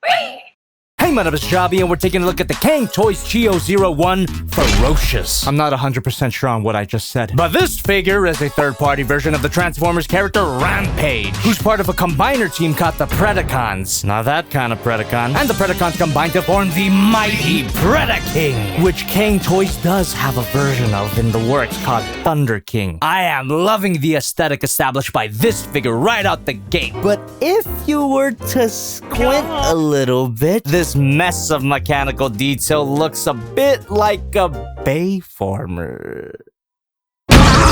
Hey, my name is Jobby, and we're taking a look at the Cang Toys Chiyou Ferocious. I'm not 100% sure on what I just said, but this figure is a third-party version of the Transformers character Rampage, who's part of a combiner team called the Predacons. Not that kind of Predacon. And the Predacons combine to form the mighty Predaking, which Cang Toys does have a version of in the works called Thunderking. I am loving the aesthetic established by this figure right out the gate. But if you were to squint a little bit, this mess of mechanical detail looks a bit like a Bayformer.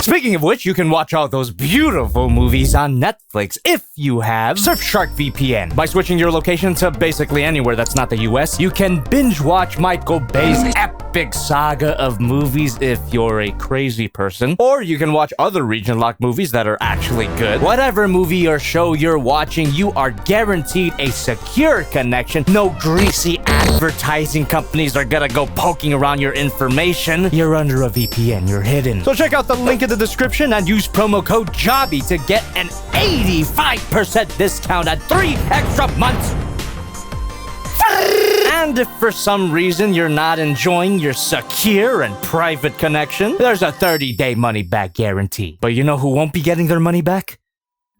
Speaking of which, you can watch all those beautiful movies on Netflix if you have Surfshark VPN. By switching your location to basically anywhere that's not the US, you can binge watch Michael Bay's epic saga of movies if you're a crazy person. Or you can watch other region-locked movies that are actually good. Whatever movie or show you're watching, you are guaranteed a secure connection. No greasy advertising companies are gonna go poking around your information. You're under a VPN, you're hidden. So check out the link in the description and use promo code JOBBY to get an 85% discount and 3 extra months. And if for some reason you're not enjoying your secure and private connection, there's a 30-day money-back guarantee. But you know who won't be getting their money back?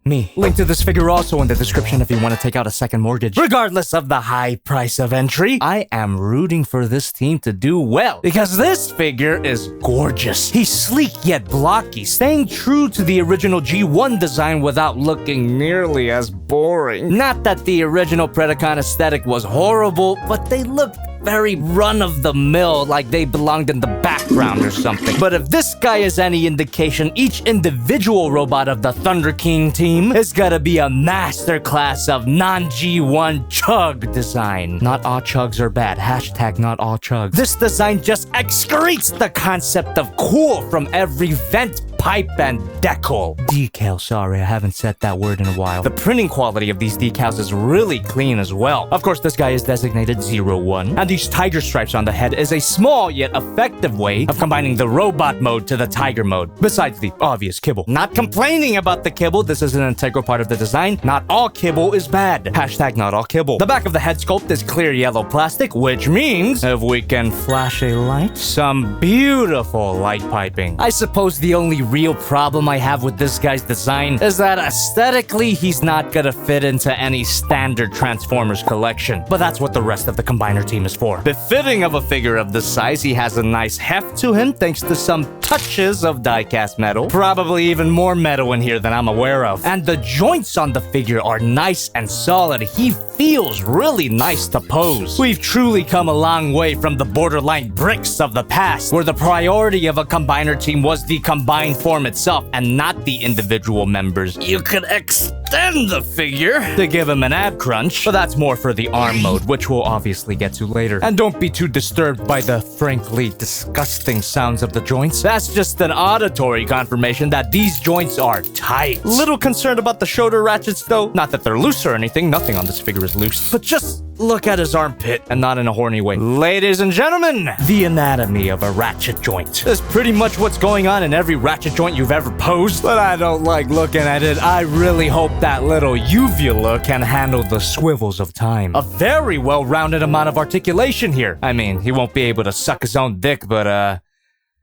Me. Link to this figure also in the description if you want to take out a second mortgage. Regardless of the high price of entry, I am rooting for this team to do well because this figure is gorgeous. He's sleek yet blocky, staying true to the original G1 design without looking nearly as boring. Not that the original Predacon aesthetic was horrible, but they looked very run-of-the-mill, like they belonged in the background or something. But if this guy is any indication, each individual robot of the Thunderking team is gonna be a masterclass of non-G1 chug design. Not all chugs are bad. Hashtag not all chugs. This design just excretes the concept of cool from every vent, pipe, and decal. Decal, sorry, I haven't said that word in a while. The printing quality of these decals is really clean as well. Of course, this guy is designated 01, and these tiger stripes on the head is a small yet effective way of combining the robot mode to the tiger mode, besides the obvious kibble. Not complaining about the kibble, this is an integral part of the design. Not all kibble is bad. Hashtag not all kibble. The back of the head sculpt is clear yellow plastic, which means, if we can flash a light, some beautiful light piping. I suppose the only real problem I have with this guy's design is that aesthetically he's not gonna fit into any standard Transformers collection, but that's what the rest of the combiner team is for. Befitting of a figure of this size, he has a nice heft to him thanks to some touches of die-cast metal, probably even more metal in here than I'm aware of. And the joints on the figure are nice and solid. He feels really nice to pose. We've truly come a long way from the borderline bricks of the past, where the priority of a combiner team was the combined form itself and not the individual members. You could extend the figure to give him an ab crunch, but that's more for the arm mode, which we'll obviously get to later. And don't be too disturbed by the frankly disgusting sounds of the joints. That's just an auditory confirmation that these joints are tight. Little concerned about the shoulder ratchets though. Not that they're loose or anything, nothing on this figure is loose, but just look at his armpit, and not in a horny way. Ladies and gentlemen, the anatomy of a ratchet joint. That's pretty much what's going on in every ratchet joint you've ever posed, but I don't like looking at it. I really hope that little uvula can handle the swivels of time. A very well-rounded amount of articulation here. I mean, he won't be able to suck his own dick, but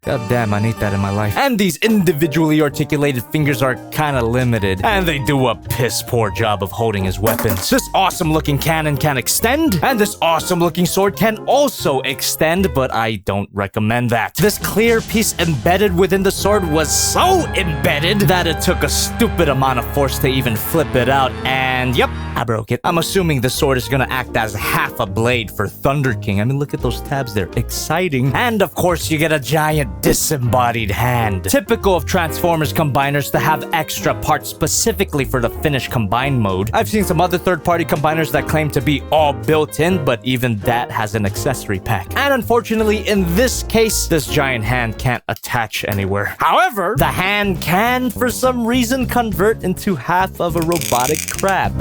god damn, I need that in my life. And these individually articulated fingers are kinda limited, and they do a piss-poor job of holding his weapons. This awesome-looking cannon can extend, and this awesome-looking sword can also extend, but I don't recommend that. This clear piece embedded within the sword was so embedded that it took a stupid amount of force to even flip it out, and yep, I broke it. I'm assuming the sword is gonna act as half a blade for Thunderking. I mean, look at those tabs there. Exciting. And of course, you get a giant disembodied hand. Typical of Transformers combiners to have extra parts specifically for the finished combined mode. I've seen some other third-party combiners that claim to be all built in, but even that has an accessory pack. And unfortunately, in this case, this giant hand can't attach anywhere. However, the hand can, for some reason, convert into half of a robotic crab.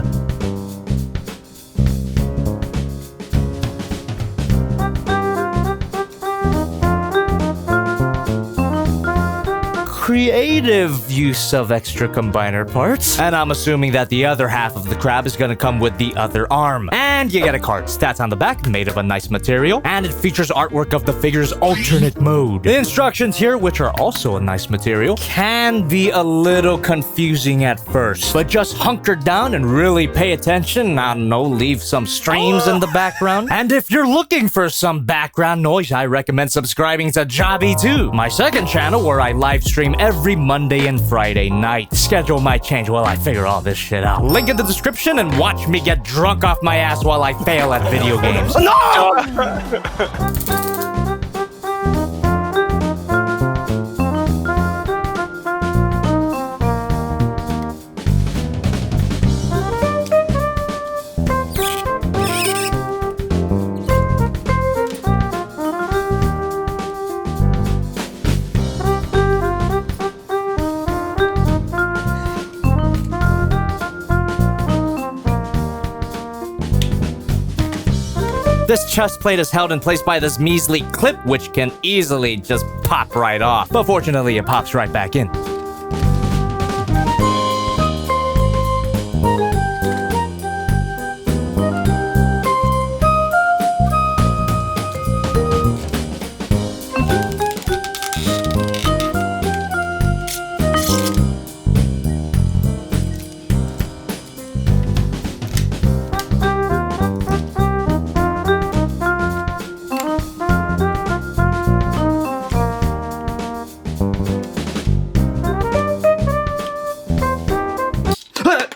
creative use of extra combiner parts. And I'm assuming that the other half of the crab is gonna come with the other arm. And you get a card, stats on the back, made of a nice material, and it features artwork of the figure's alternate mode. The instructions here, which are also a nice material, can be a little confusing at first, but just hunker down and really pay attention. I don't know, leave some streams in the background. And if you're looking for some background noise, I recommend subscribing to Jobby too, my second channel where I live stream every Monday and Friday night. Schedule might change while I figure all this shit out. Link in the description and watch me get drunk off my ass while I fail at video games. No! This chest plate is held in place by this measly clip, which can easily just pop right off. But fortunately, it pops right back in.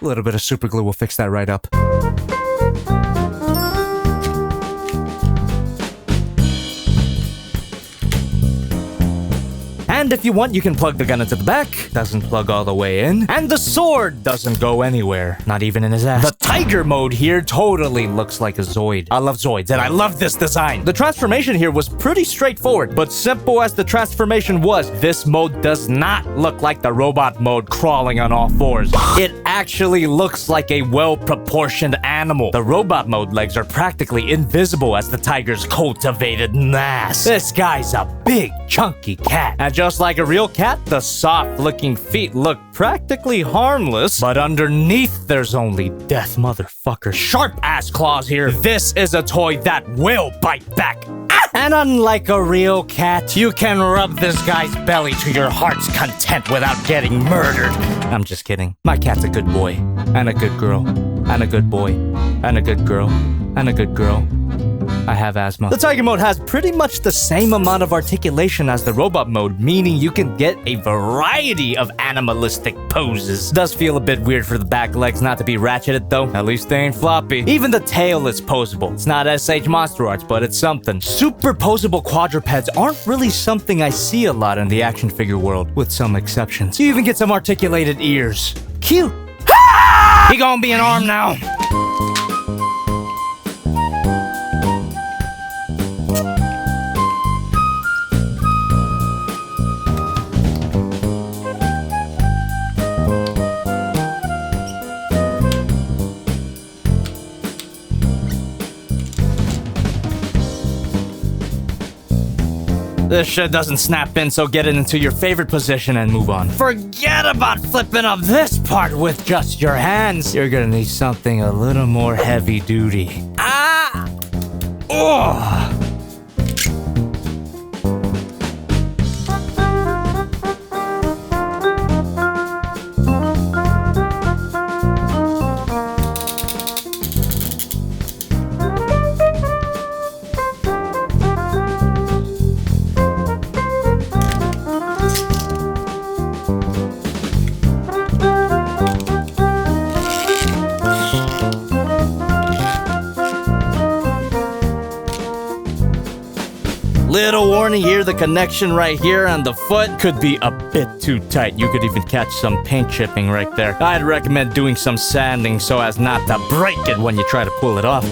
A little bit of super glue will fix that right up. And if you want, you can plug the gun into the back. Doesn't plug all the way in. And the sword doesn't go anywhere. Not even in his ass. The tiger mode here totally looks like a Zoid. I love Zoids, and I love this design. The transformation here was pretty straightforward, but simple as the transformation was, this mode does not look like the robot mode crawling on all fours. It actually looks like a well-proportioned animal. The robot mode legs are practically invisible as the tiger's cultivated mass. This guy's a big, chunky cat. And just like a real cat, the soft-looking feet look practically harmless, but underneath there's only death, motherfucker. Sharp-ass claws here. This is a toy that will bite back. And unlike a real cat, you can rub this guy's belly to your heart's content without getting murdered. I'm just kidding. My cat's a good boy, and a good girl, and a good boy, and a good girl, and a good girl. I have asthma. The tiger mode has pretty much the same amount of articulation as the robot mode, meaning you can get a variety of animalistic poses. Does feel a bit weird for the back legs not to be ratcheted though. At least they ain't floppy. Even the tail is posable. It's not SH Monster Arts, but it's something. Super posable quadrupeds aren't really something I see a lot in the action figure world, with some exceptions. You even get some articulated ears. Cute. He gonna be an arm now. This shit doesn't snap in, so get it into your favorite position and move on. Forget about flipping up this part with just your hands. You're gonna need something a little more heavy duty. Ah! Oh! Little warning here, the connection right here on the foot could be a bit too tight. You could even catch some paint chipping right there. I'd recommend doing some sanding so as not to break it when you try to pull it off.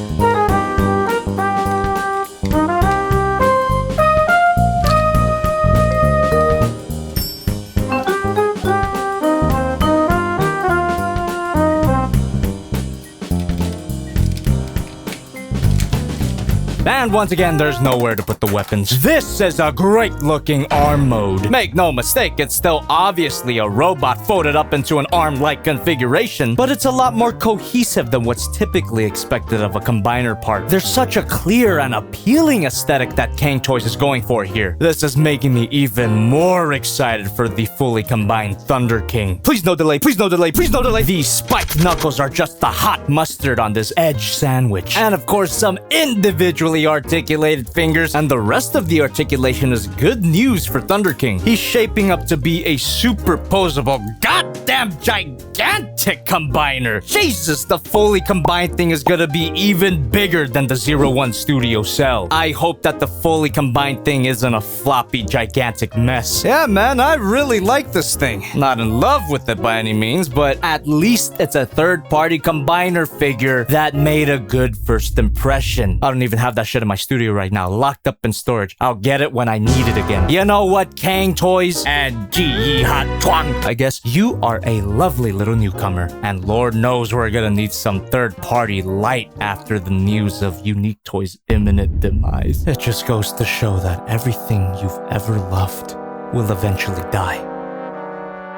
And once again, there's nowhere to put the weapons. This is a great looking arm mode. Make no mistake, it's still obviously a robot folded up into an arm-like configuration, but it's a lot more cohesive than what's typically expected of a combiner part. There's such a clear and appealing aesthetic that Cang Toys is going for here. This is making me even more excited for the fully combined Thunderking. Please no delay, please no delay, please no delay. These spiked knuckles are just the hot mustard on this edge sandwich. And of course, some individually articulated fingers, and the rest of the articulation is good news for Thunderking. He's shaping up to be a superposable, goddamn gigantic combiner. Jesus, the fully combined thing is gonna be even bigger than the 01 Studio Cell. I hope that the fully combined thing isn't a floppy, gigantic mess. Yeah, man, I really like this thing. Not in love with it by any means, but at least it's a third-party combiner figure that made a good first impression. I don't even have that shit in my studio right now, locked up in storage. I'll get it when I need it again. You know what, Cang Toys and Ji Hat Twang? I guess you are a lovely little newcomer, and Lord knows we're gonna need some third-party light after the news of Unique Toys' imminent demise. It just goes to show that everything you've ever loved will eventually die.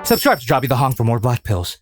Subscribe to JobbytheHong for more black pills.